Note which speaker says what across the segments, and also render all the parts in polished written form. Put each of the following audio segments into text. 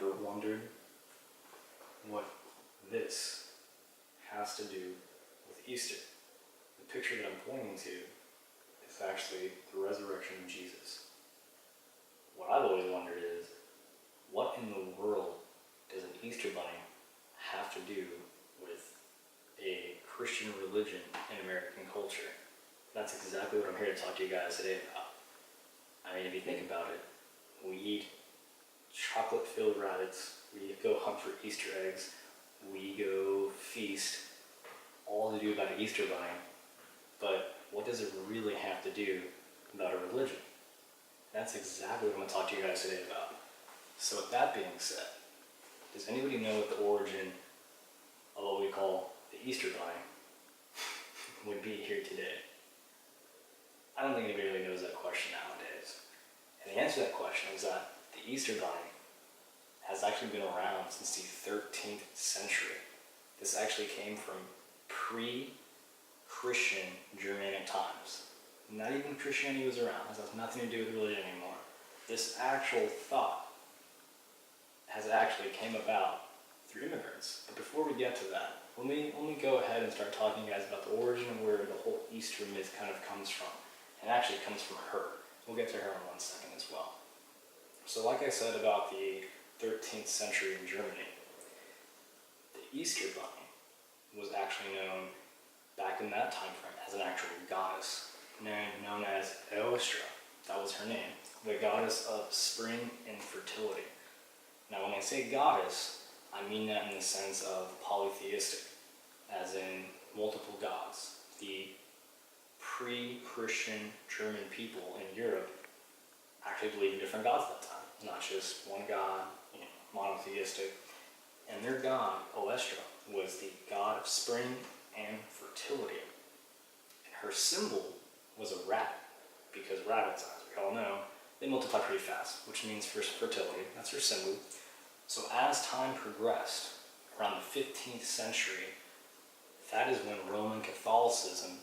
Speaker 1: ever wondered what this has to do with Easter? The picture that I'm pointing to is actually the resurrection of Jesus. What I've always wondered is, what in the world does an Easter bunny have to do with a Christian religion in American culture? That's exactly what I'm here to talk to you guys today about. I mean, if you think about it, we eat chocolate-filled rabbits, we go hunt for Easter eggs, we go feast, all to do about an Easter bunny. But what does it really have to do about a religion? That's exactly what I'm going to talk to you guys today about. So with that being said, does anybody know what the origin of what we call the Easter bunny would be here today? I don't think anybody really knows that question nowadays. And the answer to that question is that the Easter bunny has actually been around since the 13th century. This actually came from pre-Christian Germanic times. Not even Christianity was around. This has nothing to do with religion anymore. This actual thought has actually came about through immigrants. But before we get to that, let me go ahead and start talking, guys, about the origin of where the whole Easter myth kind of comes from. It actually comes from her. We'll get to her in 1 second as well. So like I said about the 13th century in Germany, the Easter bunny was actually known back in that time frame as an actual goddess, known as Eostra. That was her name, the goddess of spring and fertility. Now when I say goddess, I mean that in the sense of polytheistic, as in multiple gods. The pre-Christian German people in Europe actually believed in different gods at that time, not just one god, monotheistic. And their god, Oestra, was the god of spring and fertility. And her symbol was a rat, because rabbits, as we all know, they multiply pretty fast, which means for fertility. That's her symbol. So as time progressed, around the 15th century, that is when Roman Catholicism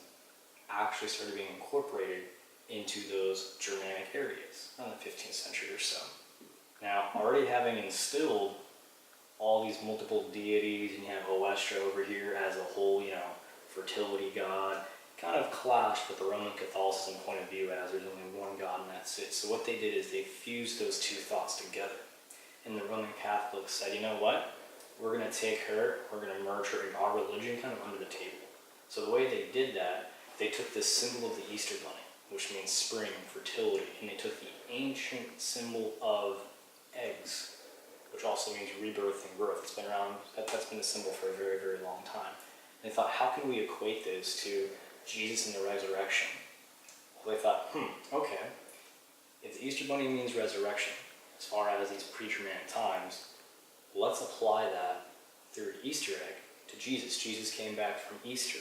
Speaker 1: actually started being incorporated into those Germanic areas, around the 15th century or so. Now, already having instilled all these multiple deities, and you have Oestra over here as a whole, fertility god, kind of clashed with the Roman Catholicism point of view as there's only one god and that's it. So what they did is they fused those two thoughts together. And the Roman Catholics said, you know what? We're going to take her, we're going to merge her in our religion kind of under the table. So the way they did that, they took this symbol of the Easter bunny, which means spring, fertility, and they took the ancient symbol of eggs, which also means rebirth and growth. It's been around, that's been a symbol for a very, very long time. And they thought, how can we equate this to Jesus and the resurrection? Well, they thought, okay, if the Easter bunny means resurrection, as far as these pre-Germanic times, let's apply that through Easter egg to Jesus. Jesus came back from Easter.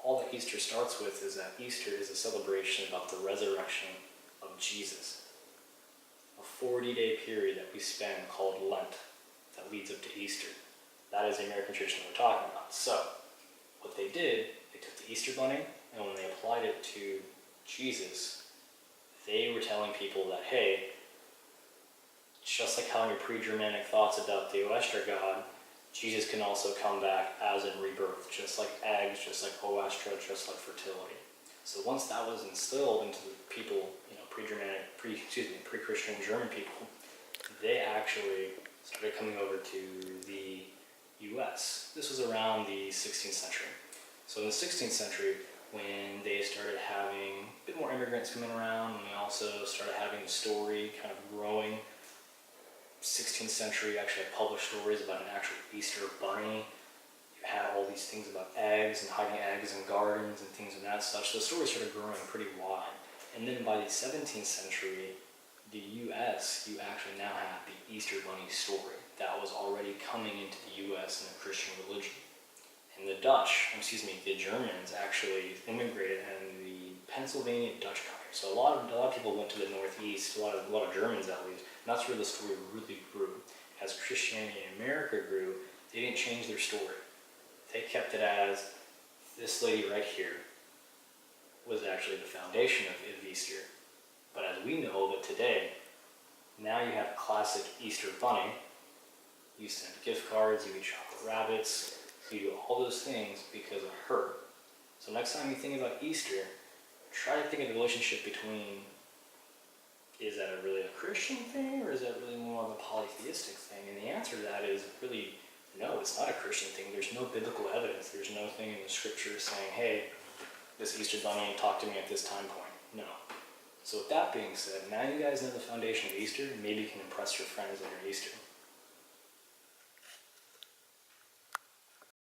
Speaker 1: All that Easter starts with is that Easter is a celebration about the resurrection of Jesus. A 40-day period that we spend called Lent that leads up to Easter. That is the American tradition we're talking about. So, what they did, they took the Easter bunny, and when they applied it to Jesus, they were telling people that, hey, just like how in your pre-Germanic thoughts about the Oestra god, Jesus can also come back as in rebirth, just like eggs, just like Oestra, just like fertility. So once that was instilled into the people, pre-Christian German people, they actually started coming over to the U.S. This was around the 16th century. So in the 16th century, when they started having a bit more immigrants coming around, and we also started having the story kind of growing, 16th century actually had published stories about an actual Easter bunny. You had all these things about eggs and hiding eggs in gardens and things of that such. So the story started growing pretty wide. And then by the 17th century, the US, you actually now have the Easter bunny story that was already coming into the US and the Christian religion. And the Germans actually immigrated in the Pennsylvania Dutch country. So a lot of people went to the Northeast, a lot of Germans at least, and that's where the story really grew. As Christianity in America grew, they didn't change their story. They kept it as, this lady right here was actually the foundation of Easter. But as we know that today, now you have a classic Easter bunny, You send gift cards, you eat chocolate rabbits, you do all those things because of her. So next time you think about Easter, try to think of the relationship between, is that really a Christian thing, or is that really more of a polytheistic thing? And the answer to that is really, no, it's not a Christian thing. There's no biblical evidence. There's no thing in the scripture saying, hey, this Easter bunny talked to me at this time point. No. So with that being said, now you guys know the foundation of Easter, and maybe you can impress your friends at your Easter.